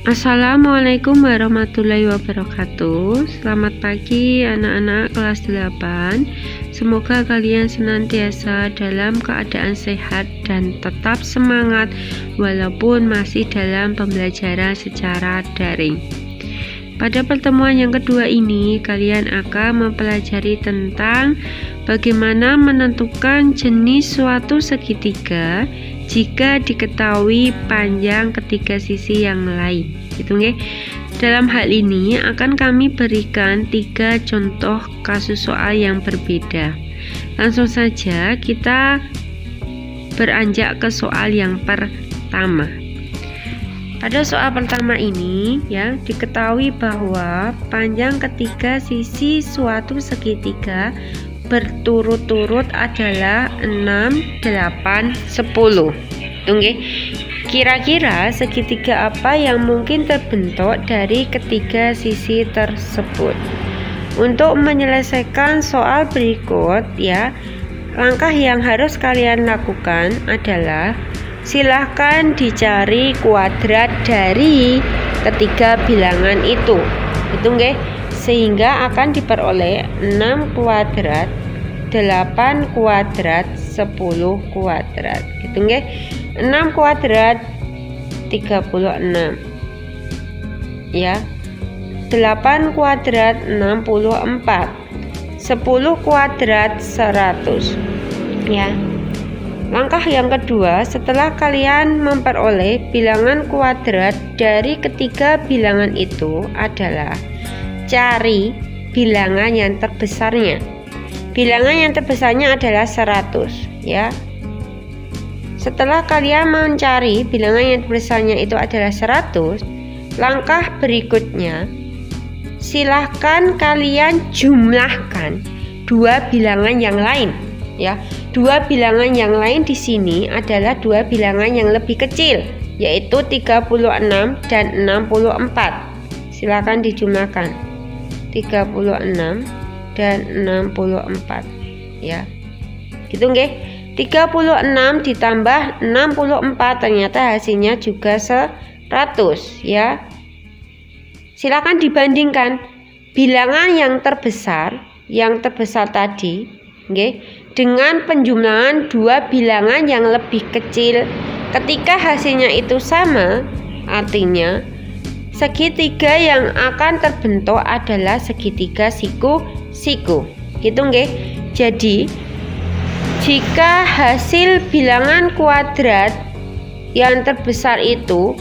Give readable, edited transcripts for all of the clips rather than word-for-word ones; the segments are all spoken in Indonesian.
Assalamualaikum warahmatullahi wabarakatuh. Selamat pagi anak-anak kelas 8. Semoga kalian senantiasa dalam keadaan sehat dan tetap semangat walaupun masih dalam pembelajaran secara daring. Pada pertemuan yang kedua ini, kalian akan mempelajari tentang bagaimana menentukan jenis suatu segitiga jika diketahui panjang ketiga sisi yang lain. Gitu nggih. Dalam hal ini akan kami berikan 3 contoh kasus soal yang berbeda. Langsung saja kita beranjak ke soal yang pertama. Pada soal pertama ini ya, diketahui bahwa panjang ketiga sisi suatu segitiga berturut-turut adalah 6, 8, 10. Oke. Kira-kira segitiga apa yang mungkin terbentuk dari ketiga sisi tersebut? Untuk menyelesaikan soal berikut ya, langkah yang harus kalian lakukan adalah silahkan dicari kuadrat dari ketiga bilangan itu. Nggih. Sehingga akan diperoleh 6 kuadrat, 8 kuadrat, 10 kuadrat. Gitu nggih. 6 kuadrat 36. Ya. 8 kuadrat 64. 10 kuadrat 100. Ya. Langkah yang kedua, setelah kalian memperoleh bilangan kuadrat dari ketiga bilangan itu adalah cari bilangan yang terbesarnya. Bilangan yang terbesarnya adalah 100 ya. Setelah kalian mencari bilangan yang terbesarnya itu adalah 100, langkah berikutnya silahkan kalian jumlahkan dua bilangan yang lain ya. Dua bilangan yang lain di sini adalah dua bilangan yang lebih kecil, yaitu 36 dan 64. Silakan dijumlahkan. 36 dan 64 ya. Gitu nggih. 36 ditambah 64 ternyata hasilnya juga 100 ya. Silakan dibandingkan bilangan yang terbesar tadi nggih dengan penjumlahan dua bilangan yang lebih kecil. Ketika hasilnya itu sama, artinya segitiga yang akan terbentuk adalah segitiga siku-siku. Gitu nggih. Jadi, jika hasil bilangan kuadrat yang terbesar itu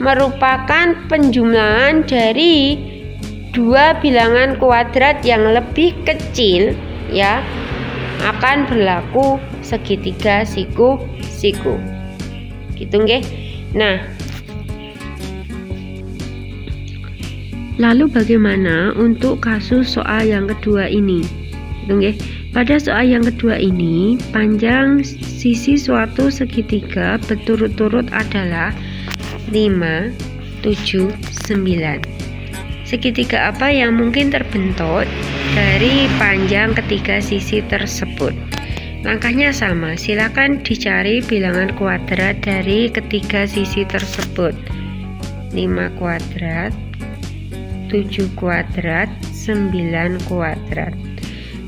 merupakan penjumlahan dari dua bilangan kuadrat yang lebih kecil, ya, akan berlaku segitiga siku-siku. Gitu nggih. Nah, lalu bagaimana untuk kasus soal yang kedua ini? Oke, pada soal yang kedua ini, panjang sisi suatu segitiga berturut-turut adalah 5, 7, 9. Segitiga apa yang mungkin terbentuk dari panjang ketiga sisi tersebut? Langkahnya sama, silakan dicari bilangan kuadrat dari ketiga sisi tersebut. 5 kuadrat, 7 kuadrat, 9 kuadrat.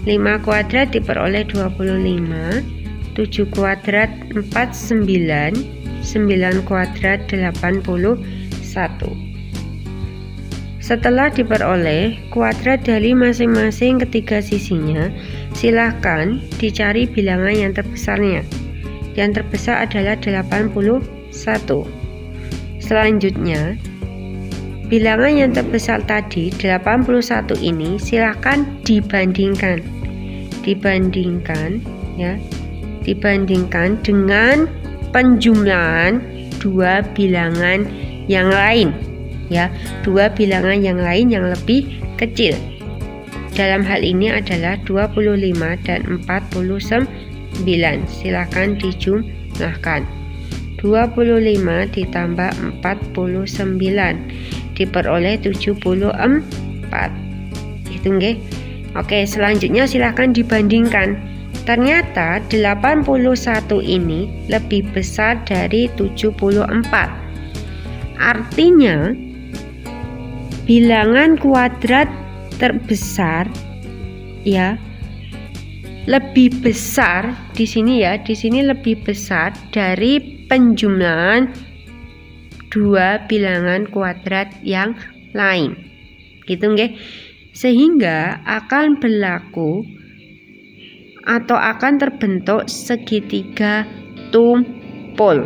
5 kuadrat diperoleh 25, 7 kuadrat 49, 9 kuadrat 81. Setelah diperoleh kuadrat dari masing-masing ketiga sisinya, silahkan dicari bilangan yang terbesarnya. Yang terbesar adalah 81. Selanjutnya, bilangan yang terbesar tadi 81 ini silahkan dibandingkan ya, dibandingkan dengan penjumlahan dua bilangan yang lain ya, dua bilangan yang lain yang lebih kecil. Dalam hal ini adalah 25 dan 49. Silahkan dijumlahkan. 25 ditambah 49 diperoleh 74. Gitu nggih. Oke, selanjutnya silahkan dibandingkan. Ternyata 81 ini lebih besar dari 74. Artinya bilangan kuadrat terbesar ya lebih besar di sini ya, di sini lebih besar dari penjumlahan dua bilangan kuadrat yang lain. Gitu nggih. Sehingga akan berlaku atau akan terbentuk segitiga tumpul.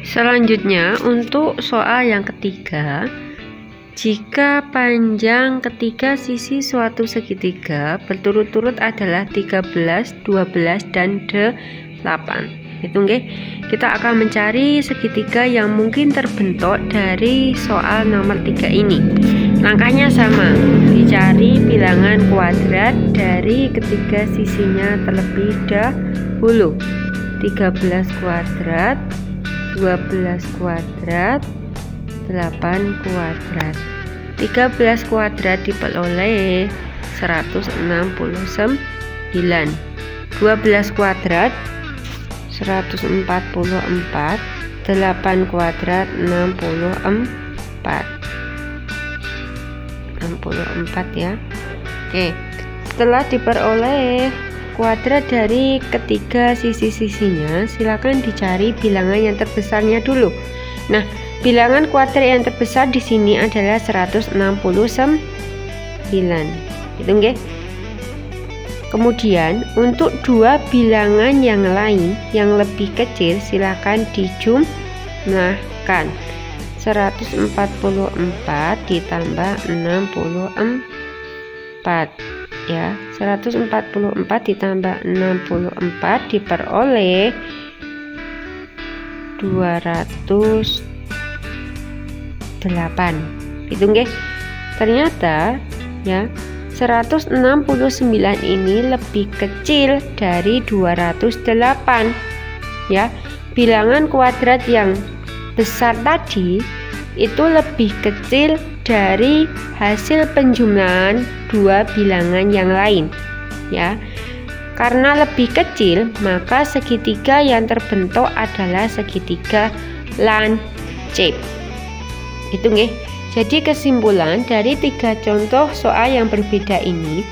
Selanjutnya untuk soal yang ketiga, jika panjang ketiga sisi suatu segitiga berturut-turut adalah 13, 12, dan 8. Itu nggih. Kita akan mencari segitiga yang mungkin terbentuk dari soal nomor 3 ini. Langkahnya sama, dicari bilangan kuadrat dari ketiga sisinya terlebih dahulu. 13 kuadrat, 12 kuadrat, 8 kuadrat. 13 kuadrat diperoleh 169. 12 kuadrat 144. 8 kuadrat 64. 64 ya. Oke. Setelah diperoleh kuadrat dari ketiga sisi-sisinya, silakan dicari bilangan yang terbesarnya dulu. Nah, bilangan kuadrat yang terbesar di sini adalah 169. Gitu nggih. Kemudian untuk dua bilangan yang lain yang lebih kecil silakan dijumlahkan. 144 ditambah 64 ya. 144 ditambah 64 diperoleh 208. Itu nggih. Ternyata ya 169 ini lebih kecil dari 208 ya. Bilangan kuadrat yang besar tadi itu lebih kecil dari hasil penjumlahan dua bilangan yang lain ya. Karena lebih kecil, maka segitiga yang terbentuk adalah segitiga lancip. Itu nggih. Jadi kesimpulan dari tiga contoh soal yang berbeda ini,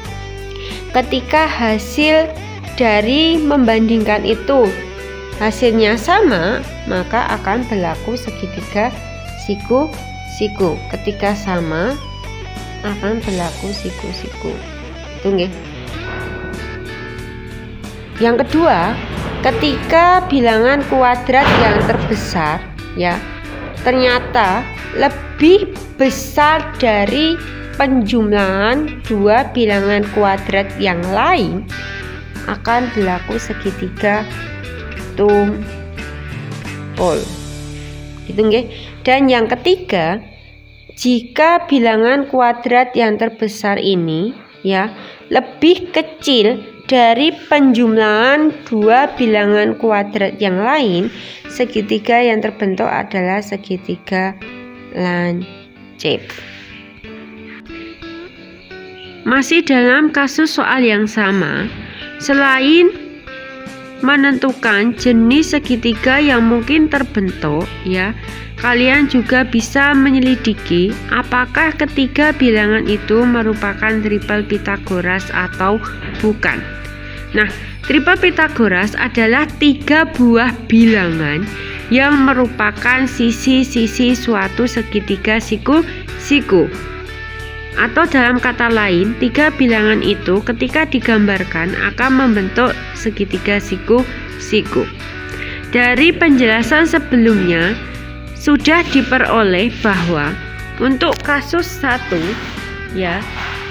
ketika hasil dari membandingkan itu hasilnya sama, maka akan berlaku segitiga siku-siku. Ketika sama, akan berlaku siku-siku. Itu nggih. Yang kedua, ketika bilangan kuadrat yang terbesar ya ternyata lebih besar dari penjumlahan dua bilangan kuadrat yang lain, akan berlaku segitiga tumpul. Gitu nggih. Dan yang ketiga, jika bilangan kuadrat yang terbesar ini ya lebih kecil dari penjumlahan dua bilangan kuadrat yang lain, segitiga yang terbentuk adalah segitiga lancip. Masih dalam kasus soal yang sama, selain menentukan jenis segitiga yang mungkin terbentuk ya, kalian juga bisa menyelidiki apakah ketiga bilangan itu merupakan triple Pythagoras atau bukan. Nah, triple Pythagoras adalah tiga buah bilangan yang merupakan sisi-sisi suatu segitiga siku-siku. Atau dalam kata lain, tiga bilangan itu ketika digambarkan akan membentuk segitiga siku-siku. Dari penjelasan sebelumnya sudah diperoleh bahwa untuk kasus 1 ya,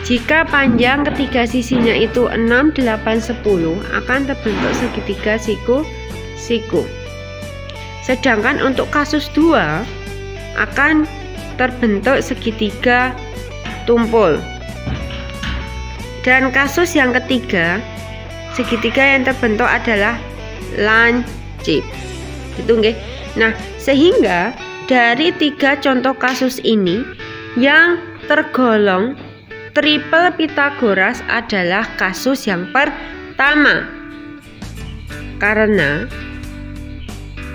jika panjang ketiga sisinya itu 6, 8, 10 akan terbentuk segitiga siku-siku. Sedangkan untuk kasus 2 akan terbentuk segitiga tumpul. Dan kasus yang ketiga, segitiga yang terbentuk adalah lancip. Gitu nggih. Nah, sehingga dari tiga contoh kasus ini yang tergolong triple Pythagoras adalah kasus yang pertama. Karena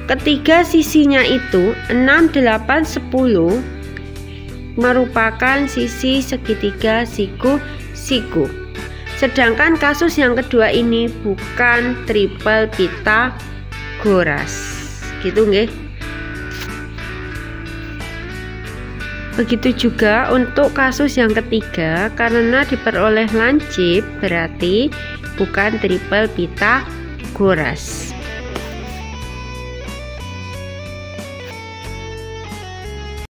ketiga sisinya itu 6, 8, 10 merupakan sisi segitiga siku-siku. Sedangkan kasus yang kedua ini bukan triple Pythagoras. Gitu nggih. Begitu juga untuk kasus yang ketiga, karena diperoleh lancip berarti bukan triple Pythagoras.